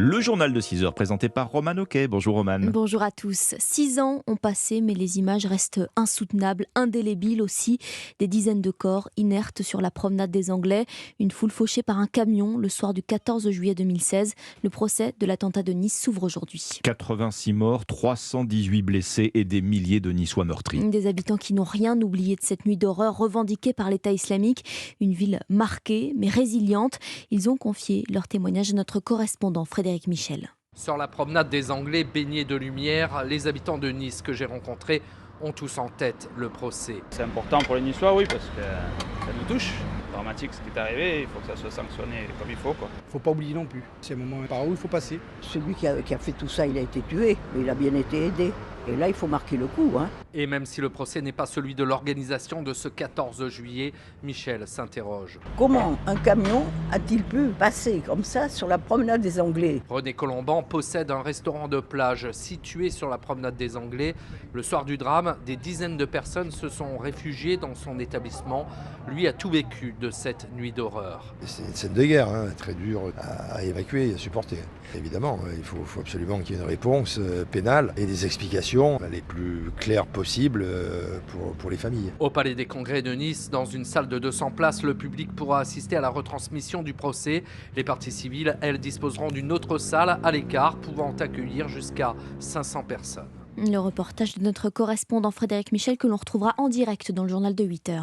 Le journal de 6 heures présenté par Roman Oquet. Bonjour Roman. Bonjour à tous. 6 ans ont passé, mais les images restent insoutenables, indélébiles aussi. Des dizaines de corps inertes sur la promenade des Anglais. Une foule fauchée par un camion le soir du 14 juillet 2016. Le procès de l'attentat de Nice s'ouvre aujourd'hui. 86 morts, 318 blessés et des milliers de Niçois meurtris. Des habitants qui n'ont rien oublié de cette nuit d'horreur revendiquée par l'État islamique. Une ville marquée, mais résiliente. Ils ont confié leur témoignage à notre correspondant Frédéric Michel. Sur la promenade des Anglais, baignés de lumière, les habitants de Nice que j'ai rencontrés ont tous en tête le procès. C'est important pour les Niçois, oui, parce que ça nous touche. Dramatique ce qui est arrivé, il faut que ça soit sanctionné comme il faut, quoi. Faut pas oublier non plus, c'est un moment par où il faut passer. Celui qui a fait tout ça, il a été tué, mais il a bien été aidé. Et là, il faut marquer le coup. Et même si le procès n'est pas celui de l'organisation de ce 14 juillet, Michel s'interroge. Comment un camion a-t-il pu passer comme ça sur la promenade des Anglais? René Colomban possède un restaurant de plage situé sur la promenade des Anglais. Le soir du drame, des dizaines de personnes se sont réfugiées dans son établissement. Lui a tout vécu de cette nuit d'horreur. C'est une scène de guerre, très dure à évacuer et à supporter. Évidemment, il faut absolument qu'il y ait une réponse pénale et des explications les plus claires possibles pour les familles. Au Palais des Congrès de Nice, dans une salle de 200 places, le public pourra assister à la retransmission du procès. Les parties civiles, elles, disposeront d'une autre salle à l'écart, pouvant accueillir jusqu'à 500 personnes. Le reportage de notre correspondant Frédéric Michel que l'on retrouvera en direct dans le journal de 8 heures.